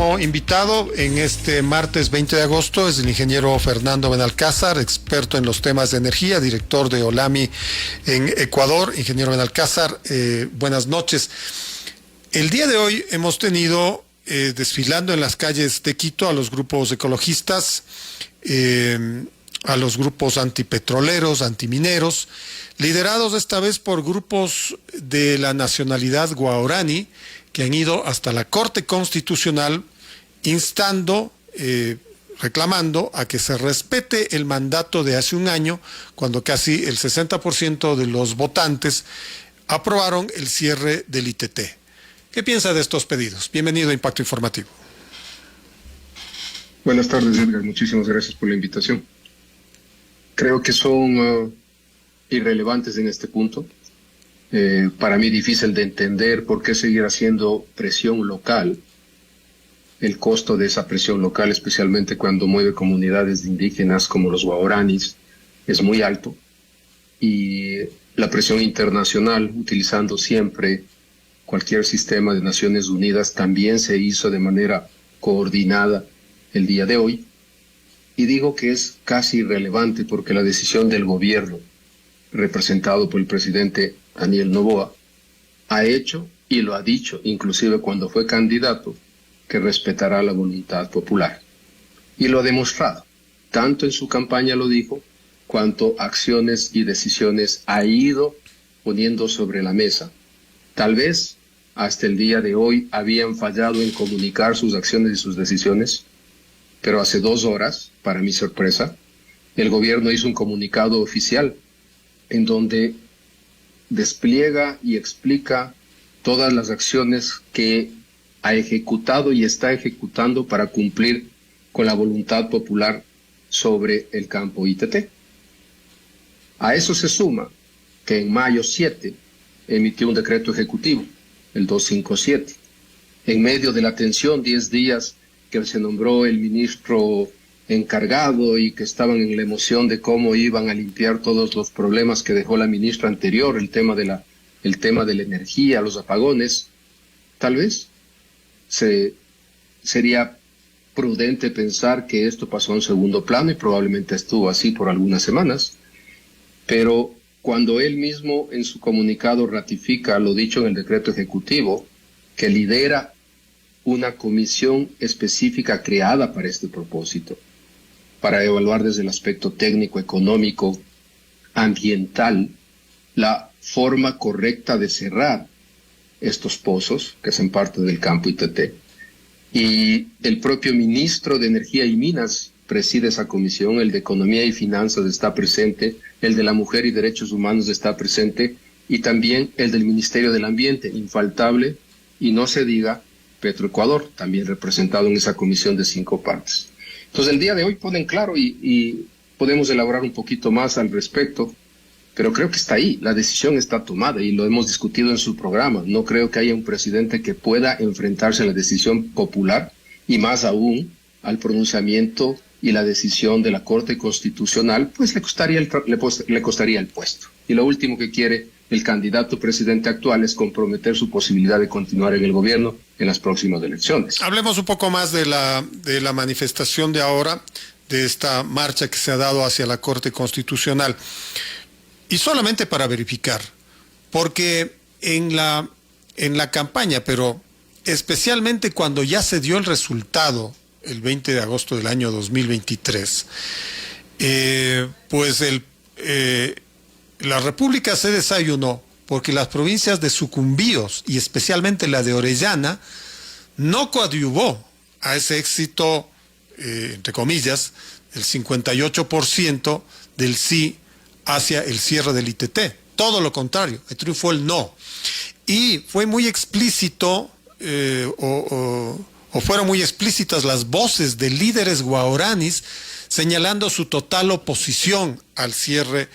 próximo invitado en este martes 20 de agosto es el ingeniero Fernando Benalcázar, experto en los temas de energía, director de Olami en Ecuador. Ingeniero Benalcázar, buenas noches. El día de hoy hemos tenido desfilando en las calles de Quito a los grupos ecologistas, a los grupos antipetroleros, antimineros, liderados esta vez por grupos de la nacionalidad guaraní, que han ido hasta la Corte Constitucional instando, reclamando a que se respete el mandato de hace un año, cuando casi el 60% de los votantes aprobaron el cierre del ITT. ¿Qué piensa de estos pedidos? Bienvenido a Impacto Informativo. Buenas tardes, Edgar. Muchísimas gracias por la invitación. Creo que son irrelevantes en este punto. Para mí difícil de entender por qué seguir haciendo presión local. El costo de esa presión local, especialmente cuando mueve comunidades indígenas como los guaraníes, es muy alto. Y la presión internacional, utilizando siempre cualquier sistema de Naciones Unidas, también se hizo de manera coordinada el día de hoy. Y digo que es casi irrelevante porque la decisión del gobierno, representado por el presidente Daniel Noboa, ha hecho y lo ha dicho, inclusive cuando fue candidato, que respetará la voluntad popular. Y lo ha demostrado. Tanto en su campaña lo dijo, cuanto acciones y decisiones ha ido poniendo sobre la mesa. Tal vez hasta el día de hoy habían fallado en comunicar sus acciones y sus decisiones, pero hace 2 horas, para mi sorpresa, el gobierno hizo un comunicado oficial en donde despliega y explica todas las acciones que ha ejecutado y está ejecutando para cumplir con la voluntad popular sobre el campo ITT. A eso se suma que en mayo 7 emitió un decreto ejecutivo, el 257, en medio de la tensión, 10 días que se nombró el ministro encargado y que estaban en la emoción de cómo iban a limpiar todos los problemas que dejó la ministra anterior, el tema de la energía, los apagones. Tal vez sería prudente pensar que esto pasó en segundo plano y probablemente estuvo así por algunas semanas, pero cuando él mismo en su comunicado ratifica lo dicho en el decreto ejecutivo, que lidera una comisión específica creada para este propósito, para evaluar desde el aspecto técnico, económico, ambiental, la forma correcta de cerrar estos pozos que hacen parte del campo ITT. Y el propio ministro de Energía y Minas preside esa comisión, el de Economía y Finanzas está presente, el de la Mujer y Derechos Humanos está presente, y también el del Ministerio del Ambiente, infaltable, y no se diga Petroecuador, también representado en esa comisión de 5 partes. Entonces el día de hoy ponen claro y podemos elaborar un poquito más al respecto, pero creo que está ahí, la decisión está tomada y lo hemos discutido en su programa. No creo que haya un presidente que pueda enfrentarse a la decisión popular y más aún al pronunciamiento y la decisión de la Corte Constitucional, pues le costaría el puesto. Y lo último que quiere el candidato presidente actual es comprometer su posibilidad de continuar en el gobierno en las próximas elecciones. Hablemos un poco más de la manifestación de ahora, de esta marcha que se ha dado hacia la Corte Constitucional. Y solamente para verificar, porque en la campaña, pero especialmente cuando ya se dio el resultado, el 20 de agosto del año 2023, pues la República se desayunó porque las provincias de Sucumbíos y especialmente la de Orellana no coadyuvó a ese éxito, entre comillas, el 58% del sí hacia el cierre del ITT. Todo lo contrario, triunfó el no. Y fue muy explícito, o fueron muy explícitas las voces de líderes guaraníes señalando su total oposición al cierre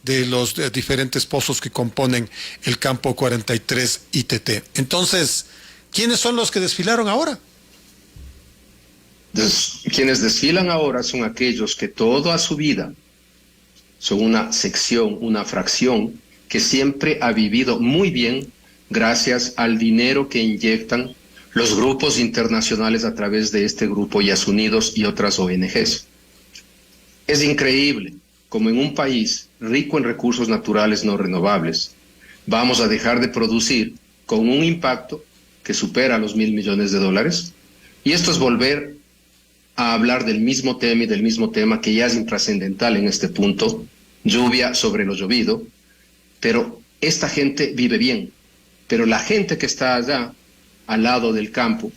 de los diferentes pozos que componen el campo 43 ITT. Entonces, ¿quiénes son los que desfilaron ahora? Quienes desfilan ahora son aquellos que toda su vida son una sección, una fracción que siempre ha vivido muy bien gracias al dinero que inyectan los grupos internacionales a través de este grupo Yas Unidos y otras ONGs. Es increíble como en un país rico en recursos naturales no renovables vamos a dejar de producir con un impacto que supera los $1.000 millones. Y esto es volver a hablar del mismo tema y del mismo tema que ya es intrascendental en este punto, lluvia sobre lo llovido, pero esta gente vive bien, pero la gente que está allá, al lado del campo,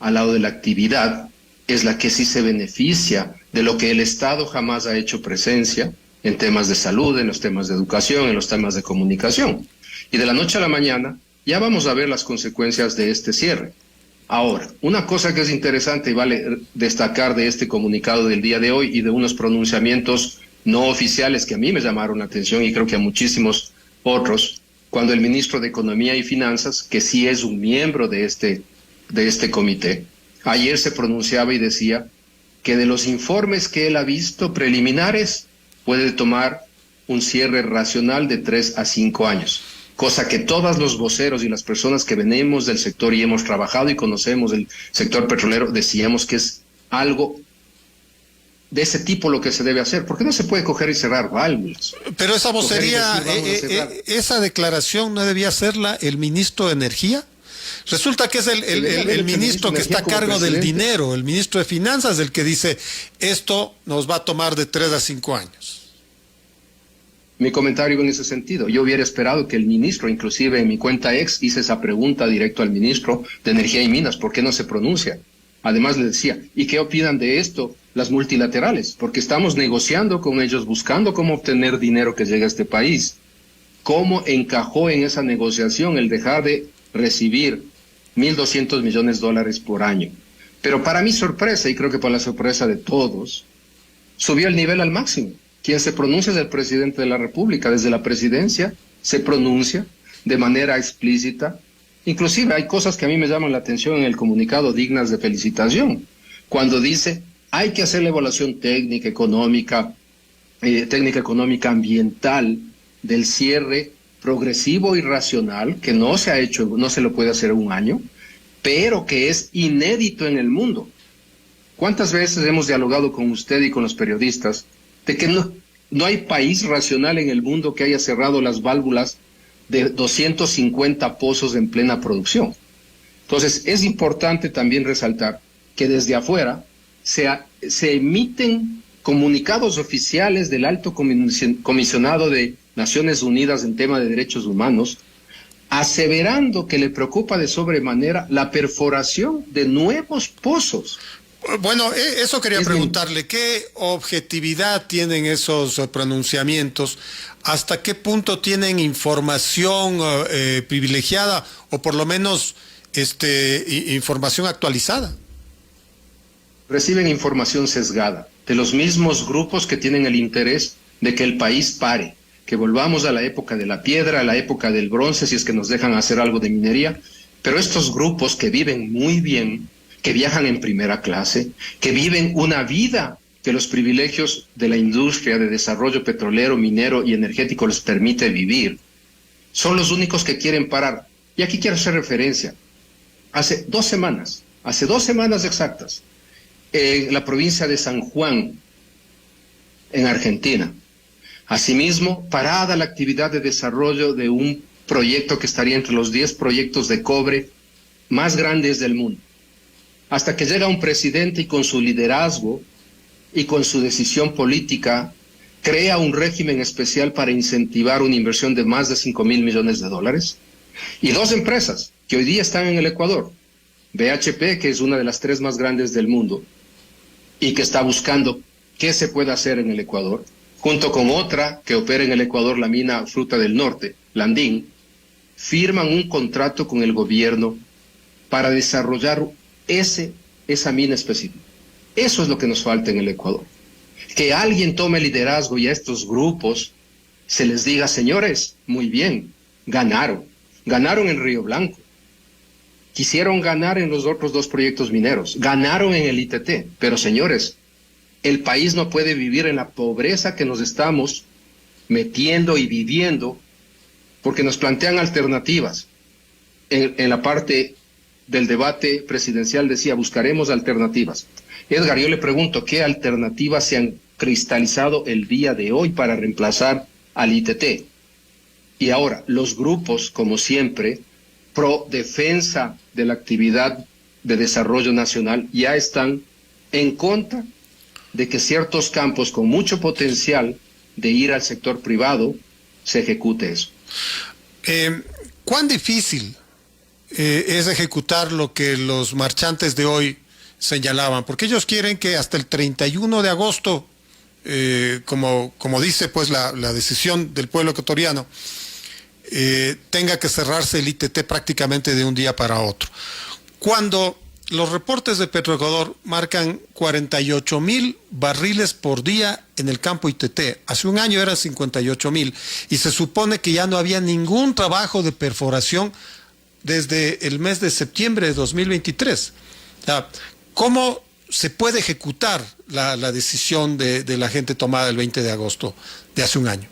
al lado de la actividad, es la que sí se beneficia de lo que el Estado jamás ha hecho presencia en temas de salud, en los temas de educación, en los temas de comunicación. Y de la noche a la mañana ya vamos a ver las consecuencias de este cierre. Ahora, una cosa que es interesante y vale destacar de este comunicado del día de hoy y de unos pronunciamientos no oficiales que a mí me llamaron la atención y creo que a muchísimos otros, cuando el ministro de Economía y Finanzas, que sí es un miembro de este comité, ayer se pronunciaba y decía que de los informes que él ha visto preliminares puede tomar un cierre racional de 3 a 5 años. Cosa que todos los voceros y las personas que venimos del sector y hemos trabajado y conocemos el sector petrolero decíamos que es algo de ese tipo lo que se debe hacer. ¿Por qué no se puede coger y cerrar válvulas? Pero esa vocería, esa declaración no debía hacerla el ministro de Energía. Resulta que es el ministro que está a cargo del dinero, el ministro de Finanzas, el que dice esto nos va a tomar de 3 a 5 años. Mi comentario en ese sentido. Yo hubiera esperado que el ministro, inclusive en mi cuenta ex, hice esa pregunta directo al ministro de Energía y Minas. ¿Por qué no se pronuncia? Además le decía, ¿y qué opinan de esto las multilaterales? Porque estamos negociando con ellos, buscando cómo obtener dinero que llegue a este país. ¿Cómo encajó en esa negociación el dejar de recibir $1.200 millones por año? Pero para mi sorpresa, y creo que para la sorpresa de todos, subió el nivel al máximo. Quien se pronuncia es el presidente de la República. Desde la presidencia se pronuncia de manera explícita. Inclusive hay cosas que a mí me llaman la atención en el comunicado dignas de felicitación. Cuando dice, hay que hacer la evaluación técnica, económica, ambiental del cierre progresivo y racional, que no se ha hecho, no se lo puede hacer en un año, pero que es inédito en el mundo. ¿Cuántas veces hemos dialogado con usted y con los periodistas de que no hay país racional en el mundo que haya cerrado las válvulas de 250 pozos en plena producción? Entonces, es importante también resaltar que desde afuera se emiten comunicados oficiales del alto comisionado de Naciones Unidas en tema de derechos humanos, aseverando que le preocupa de sobremanera la perforación de nuevos pozos. Bueno, eso quería preguntarle, ¿qué objetividad tienen esos pronunciamientos? ¿Hasta qué punto tienen información privilegiada o por lo menos información actualizada? Reciben información sesgada de los mismos grupos que tienen el interés de que el país pare, que volvamos a la época de la piedra, a la época del bronce, si es que nos dejan hacer algo de minería, pero estos grupos que viven muy bien, que viajan en primera clase, que viven una vida que los privilegios de la industria de desarrollo petrolero, minero y energético les permite vivir, son los únicos que quieren parar. Y aquí quiero hacer referencia. Hace 2 semanas exactas, en la provincia de San Juan, en Argentina, asimismo, parada la actividad de desarrollo de un proyecto que estaría entre los 10 proyectos de cobre más grandes del mundo. Hasta que llega un presidente y con su liderazgo y con su decisión política crea un régimen especial para incentivar una inversión de más de $5.000 millones. Y 2 empresas que hoy día están en el Ecuador, BHP, que es una de las 3 más grandes del mundo y que está buscando qué se puede hacer en el Ecuador, junto con otra que opera en el Ecuador, la mina Fruta del Norte, Landín, firman un contrato con el gobierno para desarrollar esa mina específica. Eso es lo que nos falta en el Ecuador. Que alguien tome liderazgo y a estos grupos se les diga, señores, muy bien, ganaron en Río Blanco, quisieron ganar en los otros 2 proyectos mineros, ganaron en el ITT, pero señores, el país no puede vivir en la pobreza que nos estamos metiendo y viviendo porque nos plantean alternativas en la parte del debate presidencial decía, buscaremos alternativas. Edgar, yo le pregunto, ¿qué alternativas se han cristalizado el día de hoy para reemplazar al ITT? Y ahora, los grupos, como siempre, pro defensa de la actividad de desarrollo nacional, ya están en contra de que ciertos campos con mucho potencial de ir al sector privado se ejecute eso. ¿Cuán difícil es ejecutar lo que los marchantes de hoy señalaban? Porque ellos quieren que hasta el 31 de agosto, como dice pues la decisión del pueblo ecuatoriano, tenga que cerrarse el ITT prácticamente de un día para otro. Cuando los reportes de Petroecuador marcan 48,000 barriles por día en el campo ITT. Hace un año eran 58,000 y se supone que ya no había ningún trabajo de perforación desde el mes de septiembre de 2023. O sea, ¿cómo se puede ejecutar la decisión de la gente tomada el 20 de agosto de hace un año?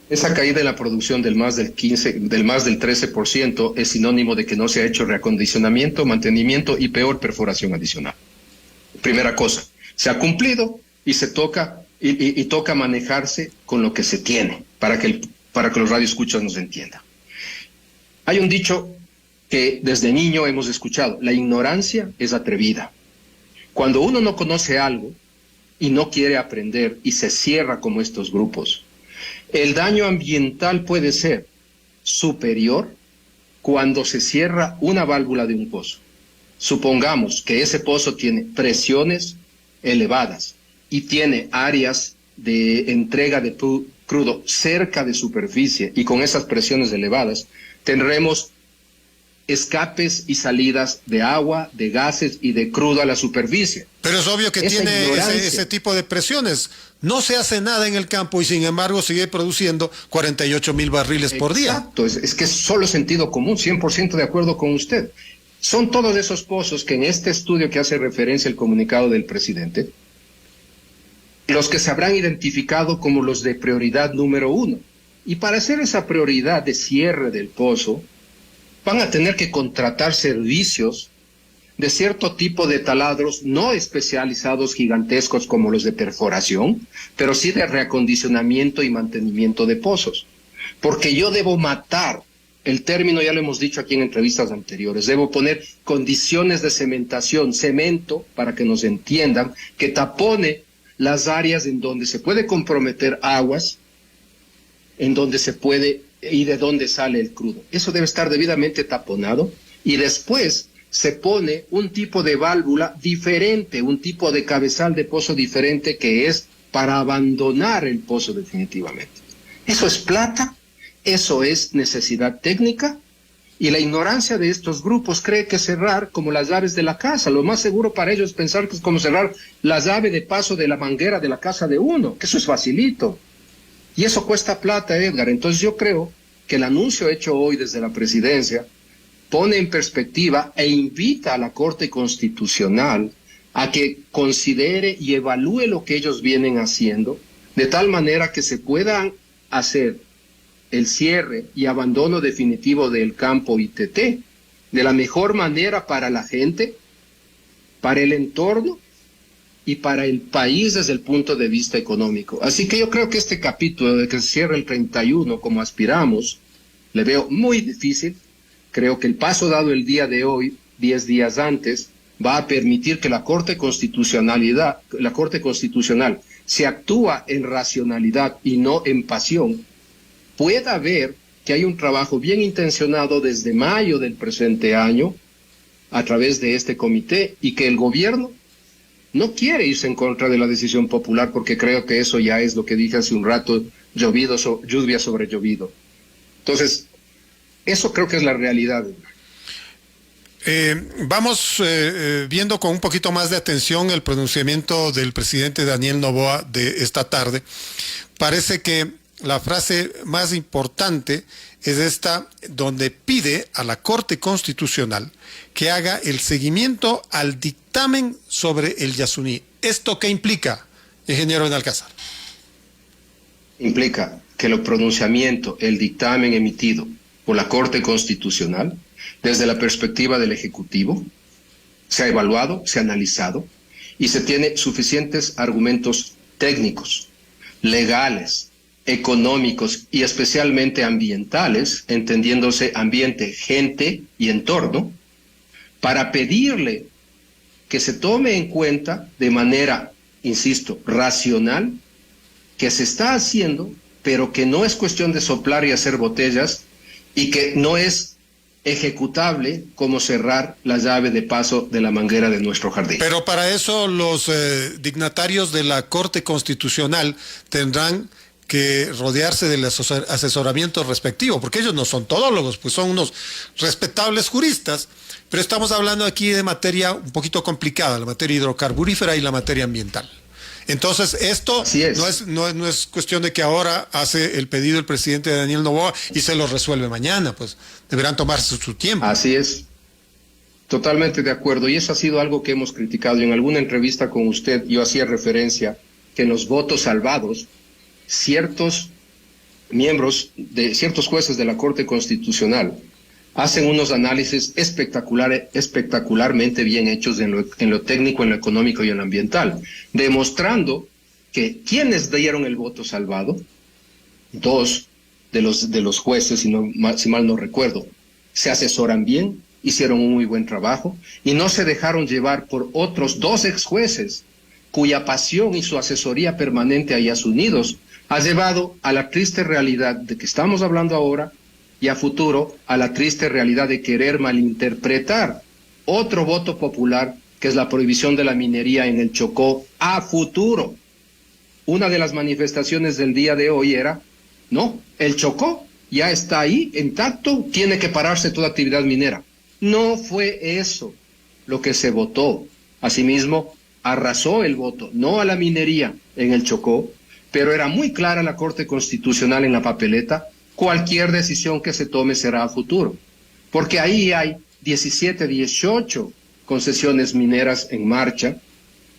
Esa caída en la producción del más del 13% es sinónimo de que no se ha hecho reacondicionamiento, mantenimiento y peor perforación adicional. Primera cosa, se ha cumplido y se toca y toca manejarse con lo que se tiene para que los radioescuchas nos entiendan. Hay un dicho que desde niño hemos escuchado: la ignorancia es atrevida. Cuando uno no conoce algo y no quiere aprender y se cierra como estos grupos, el daño ambiental puede ser superior cuando se cierra una válvula de un pozo. Supongamos que ese pozo tiene presiones elevadas y tiene áreas de entrega de crudo cerca de superficie, y con esas presiones elevadas tendremos escapes y salidas de agua, de gases y de crudo a la superficie. Pero es obvio que tiene ese tipo de presiones. No se hace nada en el campo y sin embargo sigue produciendo 48,000 barriles por día. Exacto, es que es solo sentido común, 100% de acuerdo con usted. Son todos esos pozos que en este estudio que hace referencia al comunicado del presidente, los que se habrán identificado como los de prioridad número 1. Y para hacer esa prioridad de cierre del pozo, van a tener que contratar servicios de cierto tipo de taladros no especializados gigantescos como los de perforación, pero sí de reacondicionamiento y mantenimiento de pozos. Porque yo debo matar, el término ya lo hemos dicho aquí en entrevistas anteriores, debo poner condiciones de cementación, cemento, para que nos entiendan, que tapone las áreas en donde se puede comprometer aguas, en donde se puede y de dónde sale el crudo. Eso debe estar debidamente taponado y después se pone un tipo de válvula diferente, un tipo de cabezal de pozo diferente que es para abandonar el pozo definitivamente. Eso es plata, eso es necesidad técnica, y la ignorancia de estos grupos cree que cerrar como las llaves de la casa. Lo más seguro para ellos es pensar que es como cerrar la llave de paso de la manguera de la casa de uno, que eso es facilito. Y eso cuesta plata, Edgar. Entonces yo creo que el anuncio hecho hoy desde la presidencia pone en perspectiva e invita a la Corte Constitucional a que considere y evalúe lo que ellos vienen haciendo, de tal manera que se puedan hacer el cierre y abandono definitivo del campo ITT de la mejor manera para la gente, para el entorno y para el país desde el punto de vista económico. Así que yo creo que este capítulo de que se cierre el 31 como aspiramos, le veo muy difícil. Creo que el paso dado el día de hoy, 10 días antes, va a permitir que la Corte Constitucional, si actúa en racionalidad y no en pasión, pueda ver que hay un trabajo bien intencionado desde mayo del presente año a través de este comité, y que el gobierno no quiere irse en contra de la decisión popular, porque creo que eso ya es lo que dije hace un rato, lluvia sobre llovido. Entonces, eso creo que es la realidad. Vamos viendo con un poquito más de atención el pronunciamiento del presidente Daniel Noboa de esta tarde. Parece que la frase más importante es esta, donde pide a la Corte Constitucional que haga el seguimiento al dictamen sobre el Yasuní. ¿Esto qué implica, ingeniero Benalcázar? Implica que el pronunciamiento, el dictamen emitido por la Corte Constitucional, Desde la perspectiva del Ejecutivo, se ha evaluado, se ha analizado y se tiene suficientes argumentos técnicos, legales, económicos y especialmente ambientales, entendiéndose ambiente, gente y entorno, para pedirle que se tome en cuenta de manera, insisto, racional, que se está haciendo, pero que no es cuestión de soplar y hacer botellas y que no es ejecutable como cerrar la llave de paso de la manguera de nuestro jardín. Pero para eso los dignatarios de la Corte Constitucional tendrán que rodearse del asesoramiento respectivo, porque ellos no son todólogos, pues son unos respetables juristas, pero estamos hablando aquí de materia un poquito complicada, la materia hidrocarburífera y la materia ambiental. Entonces, esto no es cuestión de que ahora hace el pedido el presidente Daniel Noboa y se lo resuelve mañana, pues deberán tomarse su tiempo. Así es, totalmente de acuerdo, y eso ha sido algo que hemos criticado. En alguna entrevista con usted yo hacía referencia que en los votos salvados, ciertos miembros de ciertos jueces de la Corte Constitucional hacen unos análisis espectacularmente bien hechos en lo técnico, en lo económico y en lo ambiental, demostrando que quienes dieron el voto salvado, dos de los jueces, si mal no recuerdo, se asesoran bien, hicieron un muy buen trabajo y no se dejaron llevar por otros dos ex jueces cuya pasión y su asesoría permanente a Estados Unidos ha llevado a la triste realidad de que estamos hablando ahora y a futuro a la triste realidad de querer malinterpretar otro voto popular que es la prohibición de la minería en el Chocó a futuro. Una de las manifestaciones del día de hoy era, no, el Chocó ya está ahí intacto, tiene que pararse toda actividad minera. No fue eso lo que se votó. Asimismo, arrasó el voto, no a la minería en el Chocó, pero era muy clara la Corte Constitucional en la papeleta: cualquier decisión que se tome será a futuro, porque ahí hay 17, 18 concesiones mineras en marcha,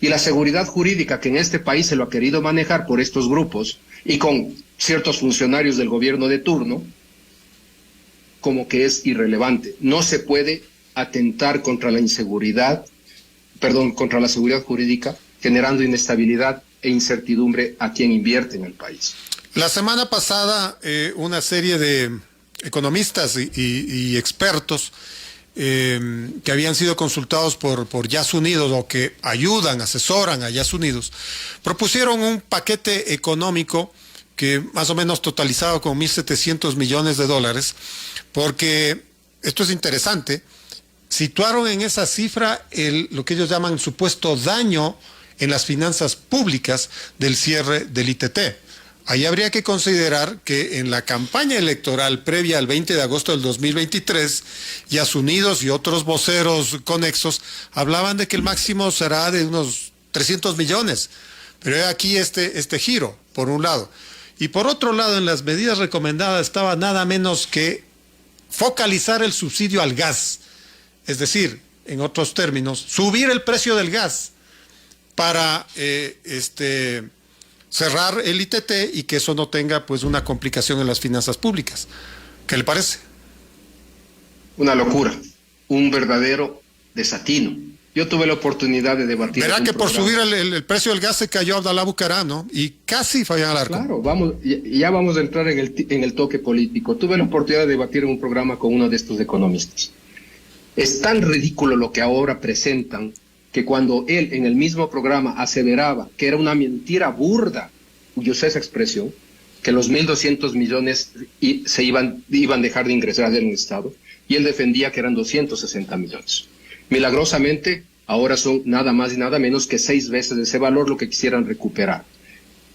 y la seguridad jurídica que en este país se lo ha querido manejar por estos grupos y con ciertos funcionarios del gobierno de turno, como que es irrelevante. No se puede atentar contra la contra la seguridad jurídica, generando inestabilidad e incertidumbre a quien invierte en el país. La semana pasada, una serie de economistas y expertos que habían sido consultados por Estados Unidos o que asesoran a Estados Unidos, propusieron un paquete económico que más o menos totalizaba con 1.700 millones de dólares, porque esto es interesante, situaron en esa cifra lo que ellos llaman supuesto daño en las finanzas públicas del cierre del ITT. Ahí habría que considerar que en la campaña electoral previa al 20 de agosto del 2023, Estados Unidos y otros voceros conexos hablaban de que el máximo será de unos 300 millones. Pero aquí este giro, por un lado. Y por otro lado, en las medidas recomendadas estaba nada menos que focalizar el subsidio al gas. Es decir, en otros términos, subir el precio del gas para cerrar el ITT y que eso no tenga pues una complicación en las finanzas públicas. ¿Qué le parece? Una locura, un verdadero desatino. Yo tuve la oportunidad de debatir. Verá que por subir el precio del gas se cayó Abdalá Bucaram, ¿no? Y casi Fabián Alarcón. Claro, ya vamos a entrar en el toque político. Tuve la oportunidad de debatir en un programa con uno de estos economistas. Es tan ridículo lo que ahora presentan, que cuando él en el mismo programa aseveraba que era una mentira burda, yo usé esa expresión, que los 1.200 millones iban a dejar de ingresar en el Estado, y él defendía que eran 260 millones. Milagrosamente, ahora son nada más y nada menos que 6 veces ese valor lo que quisieran recuperar.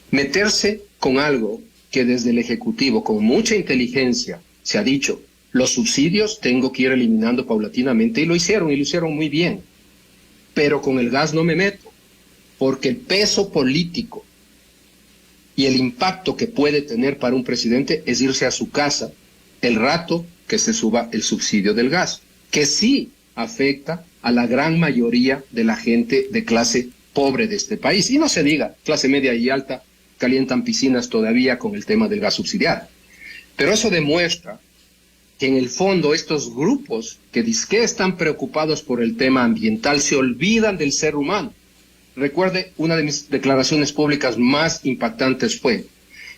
Meterse con algo que desde el Ejecutivo, con mucha inteligencia, se ha dicho: los subsidios tengo que ir eliminando paulatinamente, y lo hicieron muy bien. Pero con el gas no me meto, porque el peso político y el impacto que puede tener para un presidente es irse a su casa el rato que se suba el subsidio del gas, que sí afecta a la gran mayoría de la gente de clase pobre de este país. Y no se diga, clase media y alta calientan piscinas todavía con el tema del gas subsidiado. Pero eso demuestra que en el fondo estos grupos que dizque están preocupados por el tema ambiental se olvidan del ser humano. Recuerde, una de mis declaraciones públicas más impactantes fue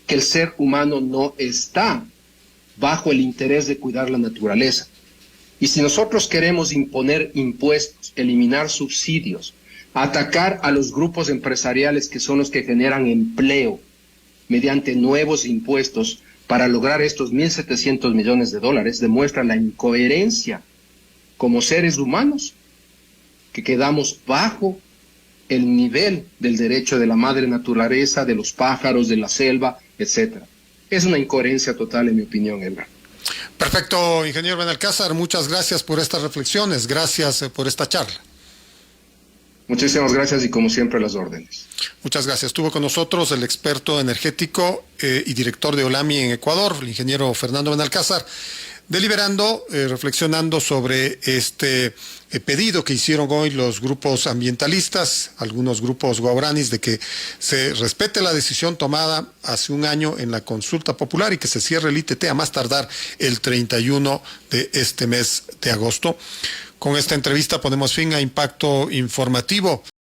que el ser humano no está bajo el interés de cuidar la naturaleza. Y si nosotros queremos imponer impuestos, eliminar subsidios, atacar a los grupos empresariales que son los que generan empleo mediante nuevos impuestos para lograr estos 1.700 millones de dólares, demuestra la incoherencia como seres humanos que quedamos bajo el nivel del derecho de la madre naturaleza, de los pájaros, de la selva, etcétera. Es una incoherencia total, en mi opinión, Edgar. Perfecto, ingeniero Benalcázar, muchas gracias por estas reflexiones, gracias por esta charla. Muchísimas gracias y como siempre las órdenes. Muchas gracias. Estuvo con nosotros el experto energético y director de Olami en Ecuador, el ingeniero Fernando Benalcázar, deliberando, reflexionando sobre este pedido que hicieron hoy los grupos ambientalistas, algunos grupos guaraníes, de que se respete la decisión tomada hace un año en la consulta popular y que se cierre el ITT a más tardar el 31 de este mes de agosto. Con esta entrevista ponemos fin a Impacto Informativo.